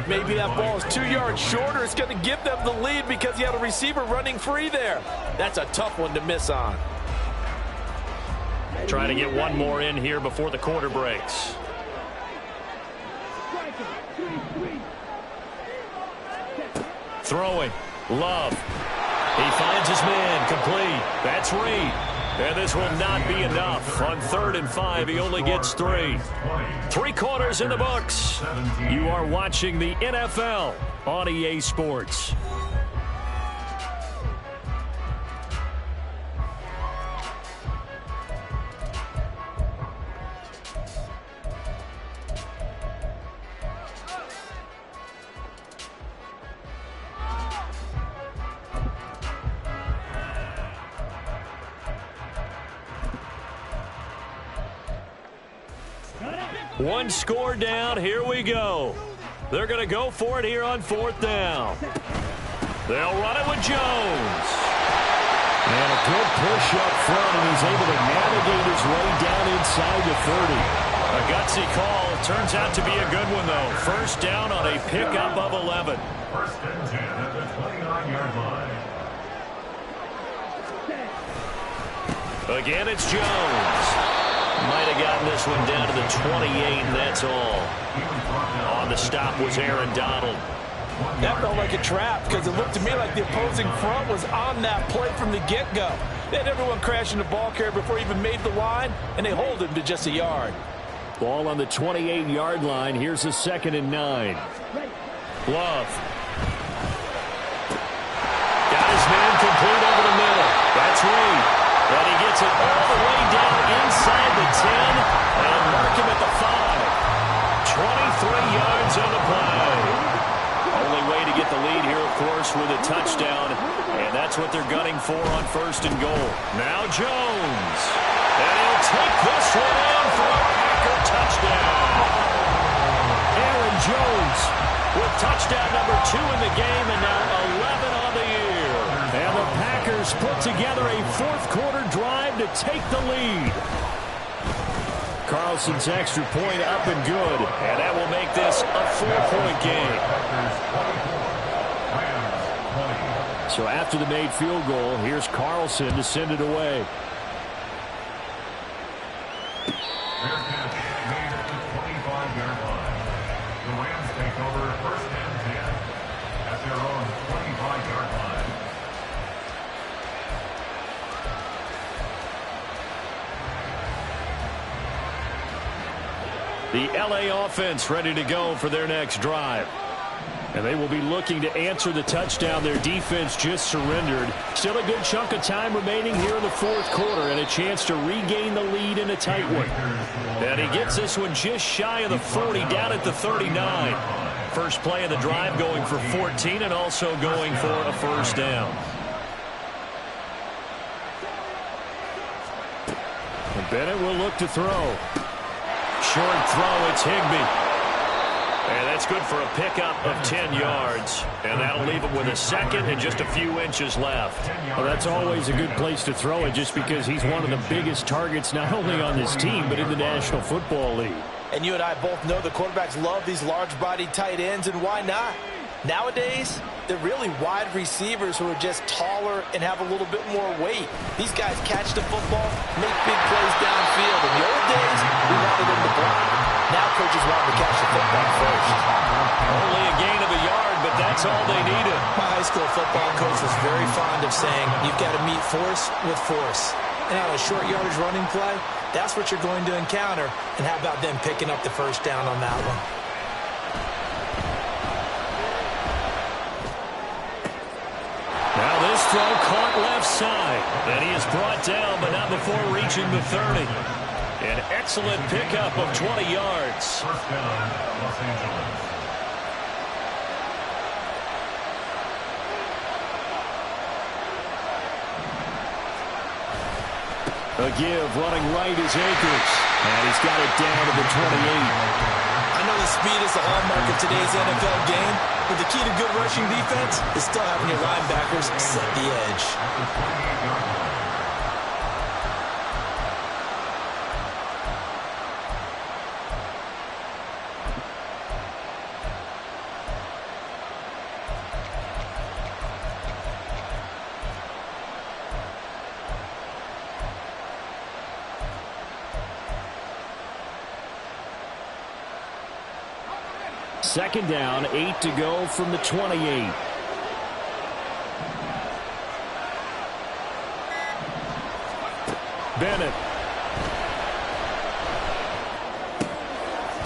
Maybe that ball is 2 yards shorter. It's going to give them the lead because you had a receiver running free there. That's a tough one to miss on. Trying to get one more in here before the quarter breaks. Throwing. Love. He finds his man, complete. That's Reed. And this will not be enough. On 3rd and 5, he only gets 3. 3 quarters in the books. You are watching the NFL on EA Sports. One score down. Here we go. They're going to go for it here on 4th down. They'll run it with Jones. And a good push up front, and he's able to navigate his way down inside the 30. A gutsy call. Turns out to be a good one, though. First down on a pickup of 11. First and 10 at the 29-yard line. Again, it's Jones. Might have gotten this one down to the 28, and that's all. On the stop was Aaron Donald. That felt like a trap because it looked to me like the opposing front was on that play from the get-go. They had everyone crashing the ball carrier before he even made the line, and they hold him to just a yard. Ball on the 28-yard line. Here's a 2nd and 9. Love. Got his man complete over the middle. That's Reed. And he gets it all the way down inside the 10 and mark him at the 5. 23 yards on the play. Only way to get the lead here, of course, with a touchdown. And that's what they're gunning for on 1st and goal. Now Jones. And he'll take this one in for a Packer touchdown. Aaron Jones with touchdown number 2 in the game and now 11 on the year. And the Packers put together a 4th-quarter drive to take the lead. Carlson's extra point up and good. And that will make this a 4-point game. So after the made field goal, here's Carlson to send it away. Their catch made at the 25-yard line. The Rams take over 1st and 10 at their own 25-yard line. The LA offense ready to go for their next drive. And they will be looking to answer the touchdown their defense just surrendered. Still a good chunk of time remaining here in the 4th quarter and a chance to regain the lead in a tight one. And he gets this one just shy of the 40 down at the 39. First play of the drive going for 14 and also going for a first down. And Bennett will look to throw. Short throw, it's Higbee. And that's good for a pickup of 10 yards. And that'll leave him with a second and just a few inches left. Well, that's always a good place to throw it just because he's one of the biggest targets not only on this team but in the National Football League. And you and I both know the quarterbacks love these large-bodied tight ends, and why not? Nowadays, they're really wide receivers who are just taller and have a little bit more weight. These guys catch the football, make big plays downfield. In the old days, we wanted them to block. Now coaches want them to catch the football first. Only a gain of a yard, but that's all they needed. My high school football coach was very fond of saying, you've got to meet force with force. And on a short yardage running play, that's what you're going to encounter. And how about them picking up the first down on that one? This throw caught left side. And he is brought down, but not before reaching the 30. An excellent pickup of 20 yards. First down, Los Angeles. A give running right is Akers. And he's got it down to the 28. I know the speed is the hallmark of today's NFL game, but the key to good rushing defense is still having your linebackers set the edge. Second down, 8 to go from the 28. Bennett.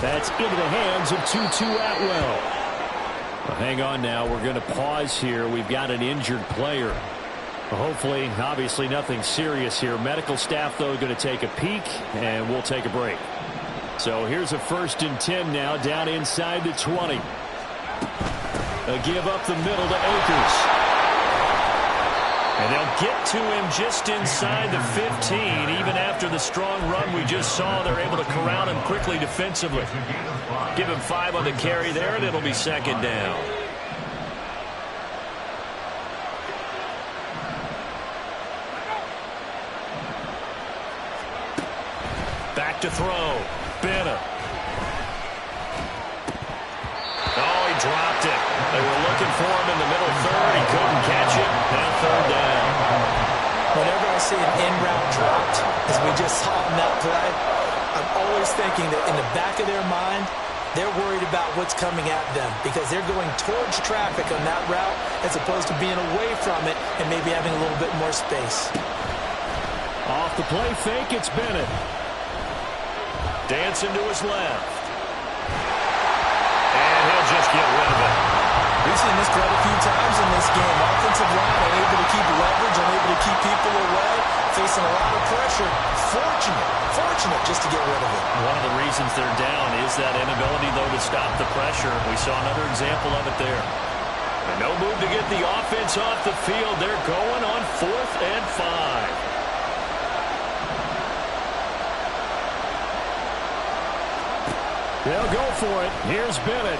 That's into the hands of Tutu Atwell. Well, hang on now. We're going to pause here. We've got an injured player. Hopefully, obviously nothing serious here. Medical staff, though, going to take a peek, and we'll take a break. So here's a 1st and 10 now, down inside the 20. A give up the middle to Akers. And they'll get to him just inside the 15. Even after the strong run we just saw, they're able to corral him quickly defensively. Give him 5 on the carry there, and it'll be 2nd down. Back to throw. Bennett. Oh, he dropped it. They were looking for him in the middle third. He couldn't catch it. Now 3rd down. Whenever I see an in-route dropped, as we just saw in that play, I'm always thinking that in the back of their mind, they're worried about what's coming at them because they're going towards traffic on that route as opposed to being away from it and maybe having a little bit more space. Off the play fake, it's Bennett. Dancing to his left. And he'll just get rid of it. We've seen this quite a few times in this game. Offensive line unable to keep leverage, unable to keep people away, facing a lot of pressure. Fortunate just to get rid of it. One of the reasons they're down is that inability, though, to stop the pressure. We saw another example of it there. And no move to get the offense off the field. They're going on 4th and 5. They'll go for it. Here's Bennett.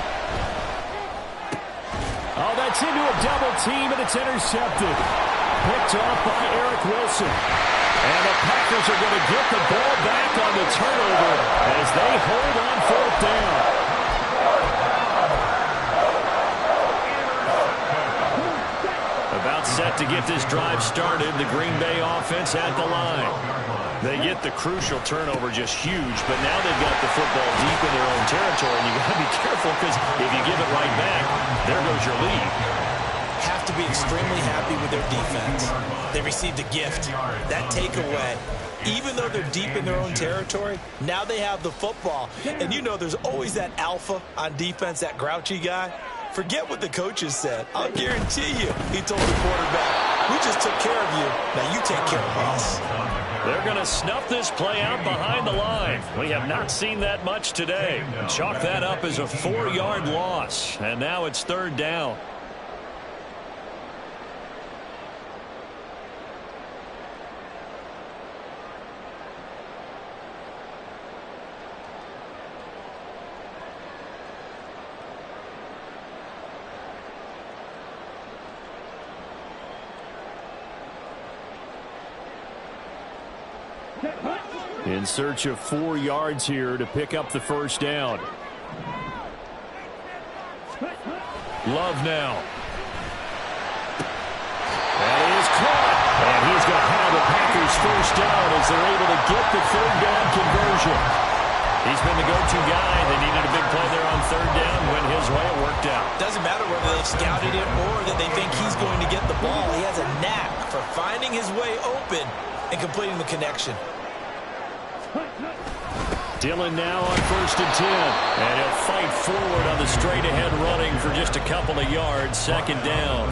Oh, that's into a double team, and it's intercepted. Picked off by Eric Wilson. And the Packers are going to get the ball back on the turnover as they hold on 4th down. About set to get this drive started. The Green Bay offense at the line. They get the crucial turnover, just huge, but now they've got the football deep in their own territory, and you've got to be careful because if you give it right back, there goes your lead. Have to be extremely happy with their defense. They received a gift. That takeaway, even though they're deep in their own territory, now they have the football. And you know there's always that alpha on defense, that grouchy guy. Forget what the coaches said. I'll guarantee you, he told the quarterback, we just took care of you. Now you take care of us. They're going to snuff this play out behind the line. We have not seen that much today. Chalk that up as a 4-yard loss. And now it's 3rd down. In search of 4 yards here to pick up the 1st down. Love now. That is caught. And he's going to have the Packers 1st down as they're able to get the 3rd down conversion. He's been the go-to guy. They needed a big play there on 3rd down. Went his way. It worked out. Doesn't matter whether they've scouted it or that they think he's going to get the ball. He has a knack for finding his way open and completing the connection. Dillon now on 1st and 10. And he'll fight forward on the straight-ahead running for just a couple of yards. 2nd down.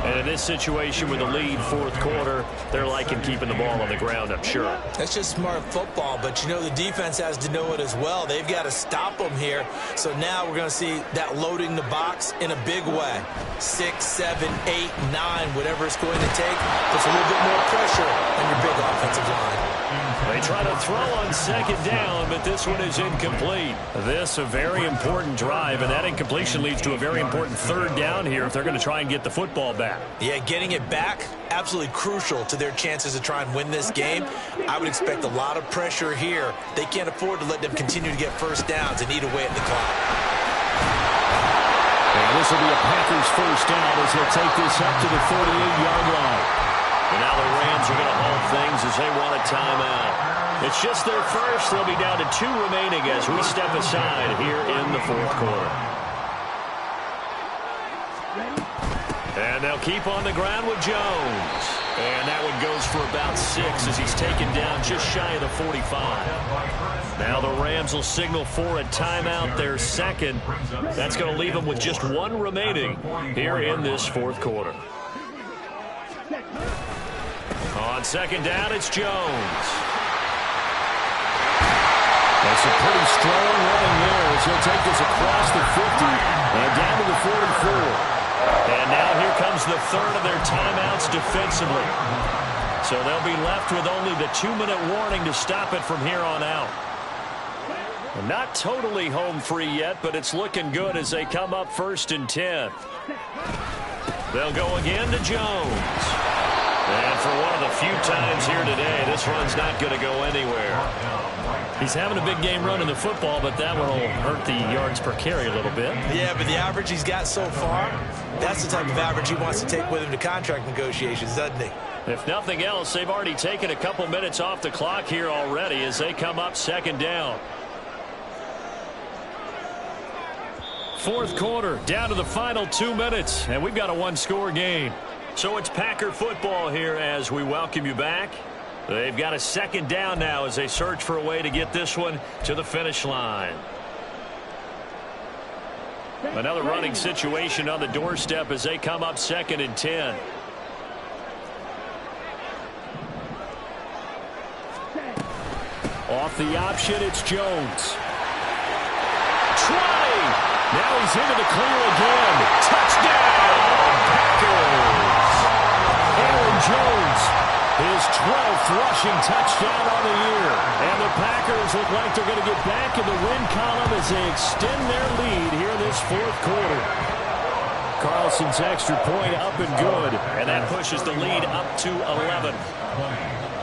And in this situation with the lead 4th quarter, they're liking keeping the ball on the ground, I'm sure. That's just smart football, but you know the defense has to know it as well. They've got to stop them here. So now we're going to see that loading the box in a big way. 6, 7, 8, 9, whatever it's going to take. Puts a little bit more pressure on your big offensive line. They try to throw on 2nd down, but this one is incomplete. This a very important drive, and that incompletion leads to a very important 3rd down here if they're going to try and get the football back. Yeah, getting it back, absolutely crucial to their chances to try and win this game. I would expect a lot of pressure here. They can't afford to let them continue to get 1st downs and eat away at the clock. And this will be a Packers 1st down as they'll take this up to the 48-yard line. And now the Rams are going to hold things as they want a timeout. It's just their first. They'll be down to 2 remaining as we step aside here in the 4th quarter. And they'll keep on the ground with Jones. And that one goes for about 6 as he's taken down just shy of the 45. Now the Rams will signal for a timeout, their 2nd. That's going to leave them with just 1 remaining here in this 4th quarter. On 2nd down, it's Jones. That's a pretty strong running there as he'll take this across the 50 and down to the 44. And now here comes the 3rd of their timeouts defensively. So they'll be left with only the 2-minute warning to stop it from here on out. And not totally home free yet, but it's looking good as they come up 1st and 10. They'll go again to Jones. And for one of the few times here today, this run's not going to go anywhere. He's having a big game running the football, but that one will hurt the yards per carry a little bit. Yeah, but the average he's got so far, that's the type of average he wants to take with him to contract negotiations, doesn't he? If nothing else, they've already taken a couple minutes off the clock here already as they come up 2nd down. 4th quarter, down to the final 2 minutes, and we've got a 1-score game. So it's Packer football here as we welcome you back. They've got a 2nd down now as they search for a way to get this one to the finish line. Another running situation on the doorstep as they come up 2nd and 10. Off the option, it's Jones. Try! Now he's into the clear again. Touchdown, Packers! Aaron Jones, his 12th rushing touchdown on the year. And the Packers look like they're going to get back in the win column as they extend their lead here in this 4th quarter. Carlson's extra point up and good, and that pushes the lead up to 11.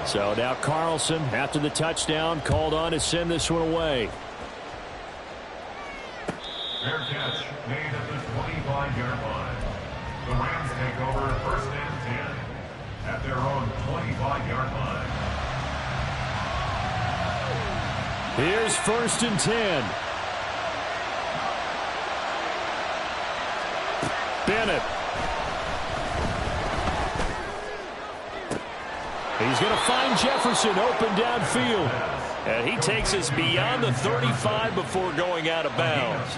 So now Carlson, after the touchdown, called on to send this one away. Fair catch made at the 25-yard line. The Rams take over 1st and 10 at their own 25-yard line. Here's 1st and 10. Bennett. He's going to find Jefferson open downfield. And he takes us beyond the 35 before going out of bounds.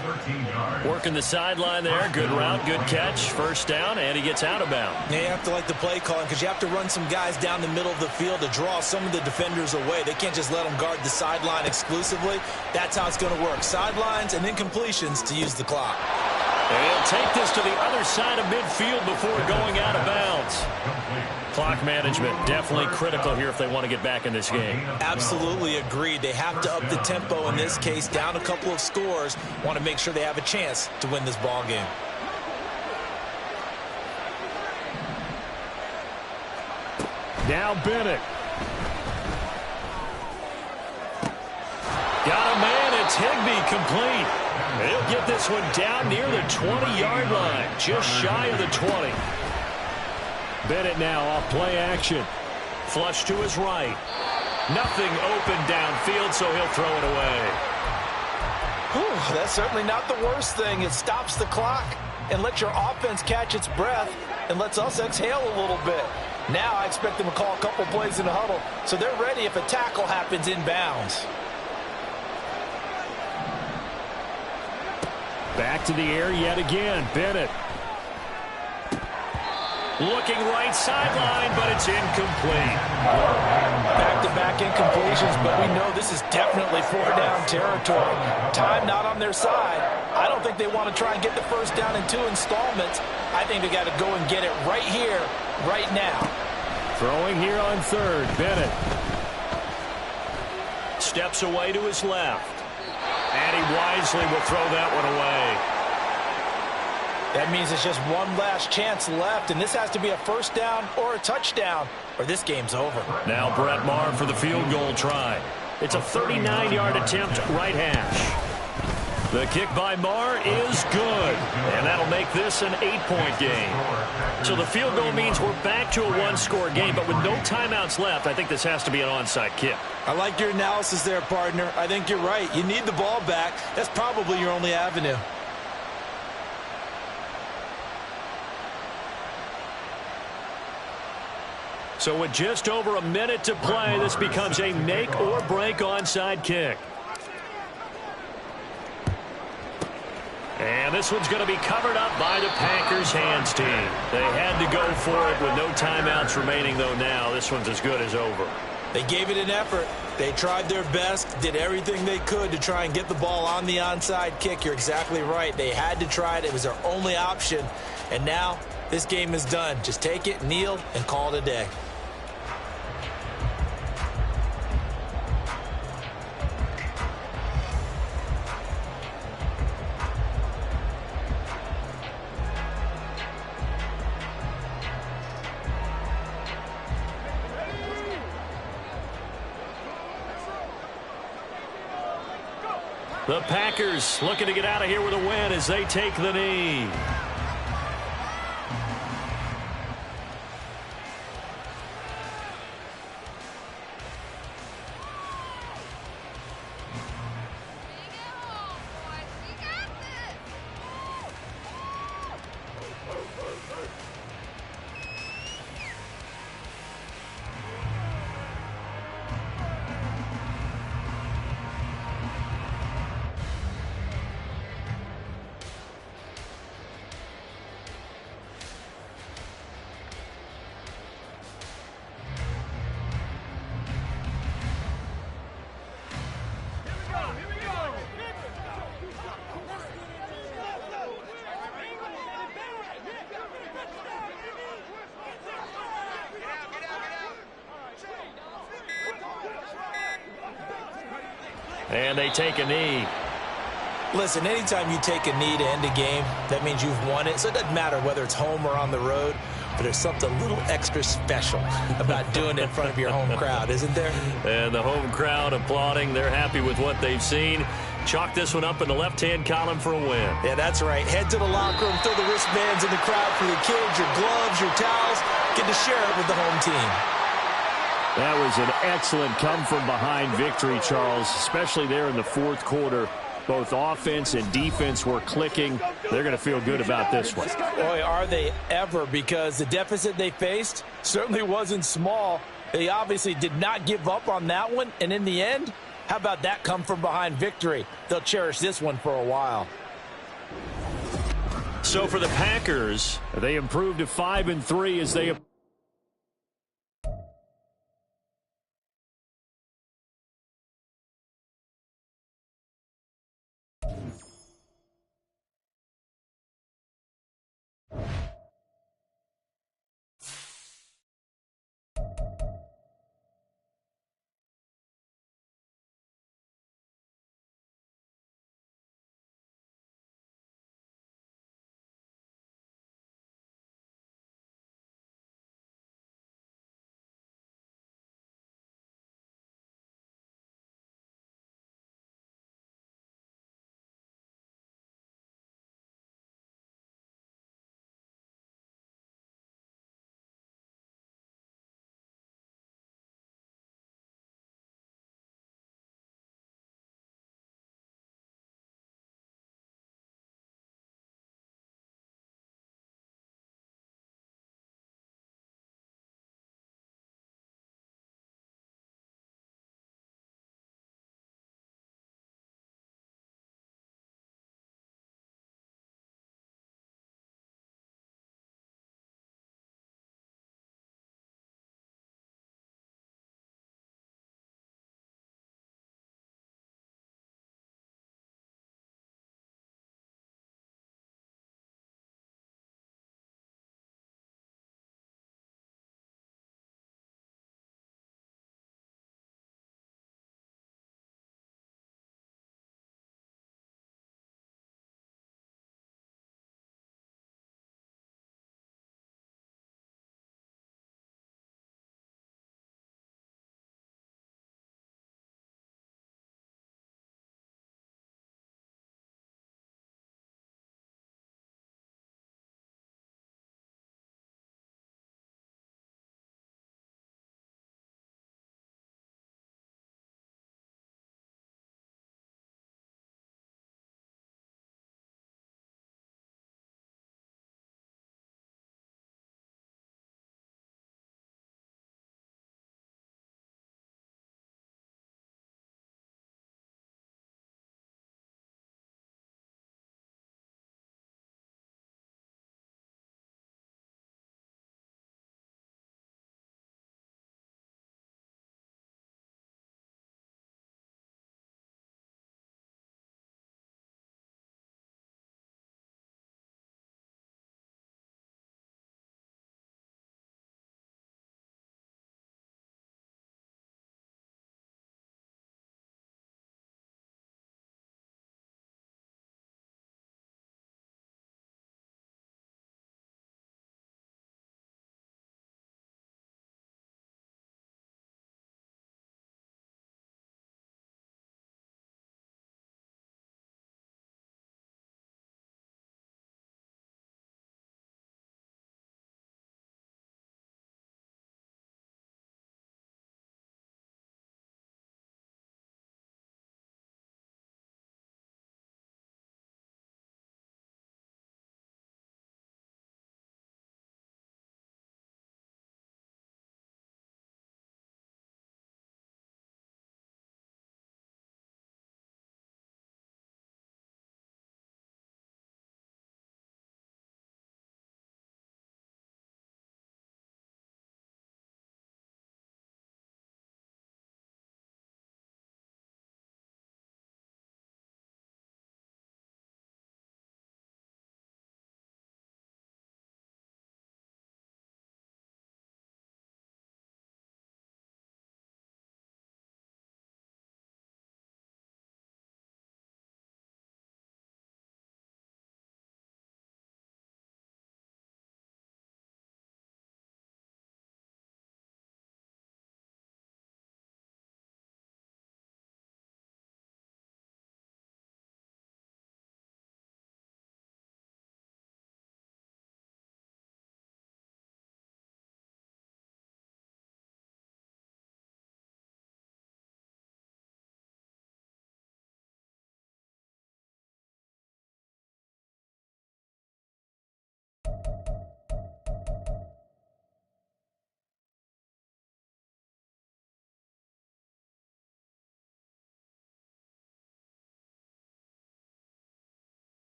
Working the sideline there. Good route, good catch. 1st down, and he gets out of bounds. Yeah, you have to like the play calling because you have to run some guys down the middle of the field to draw some of the defenders away. They can't just let them guard the sideline exclusively. That's how it's going to work. Sidelines and incompletions to use the clock. And he'll take this to the other side of midfield before going out of bounds. Clock management definitely critical here if they want to get back in this game. Absolutely agreed. They have to up the tempo in this case, down a couple of scores. Want to make sure they have a chance to win this ball game. Now Bennett. Got a man. It's Higbee complete. He'll get this one down near the 20-yard line, just shy of the 20. Bennett now off play action. Flush to his right. Nothing open downfield, so he'll throw it away. Whew, that's certainly not the worst thing. It stops the clock and lets your offense catch its breath and lets us exhale a little bit. Now I expect them to call a couple plays in the huddle so they're ready if a tackle happens inbounds. Back to the air yet again. Bennett. Looking right sideline, but it's incomplete. Back-to-back incompletions, but we know this is definitely four-down territory. Time not on their side. I don't think they want to try and get the first down in 2 installments. I think they got to go and get it right here, right now. Throwing here on third, Bennett. Steps away to his left. And he wisely will throw that one away. That means it's just one last chance left, and this has to be a first down or a touchdown, or this game's over. Now Brett Maher for the field goal try. It's a 39-yard attempt, right hash. The kick by Maher is good, and that'll make this an 8-point game. So the field goal means we're back to a one-score game, but with no timeouts left, I think this has to be an onside kick. I like your analysis there, partner. I think you're right. You need the ball back. That's probably your only avenue. So with just over a minute to play, this becomes a make-or-break onside kick. And this one's going to be covered up by the Packers hands team. They had to go for it with no timeouts remaining, though now. This one's as good as over. They gave it an effort. They tried their best, did everything they could to try and get the ball on the onside kick. You're exactly right. They had to try it. It was their only option. And now this game is done. Just take it, kneel, and call it a day. The Packers looking to get out of here with a win as they take the knee. And they take a knee. Listen, anytime you take a knee to end a game, that means you've won it. So it doesn't matter whether it's home or on the road, but there's something a little extra special about doing it in front of your home crowd, isn't there? And the home crowd applauding. They're happy with what they've seen. Chalk this one up in the left-hand column for a win. Yeah, that's right. Head to the locker room, throw the wristbands in the crowd for the kids, your gloves, your towels. Get to share it with the home team. That was an excellent come-from-behind victory, Charles, especially there in the fourth quarter. Both offense and defense were clicking. They're going to feel good about this one. Boy, are they ever, because the deficit they faced certainly wasn't small. They obviously did not give up on that one, and in the end, how about that come-from-behind victory? They'll cherish this one for a while. So for the Packers, they improved to 5-3 as they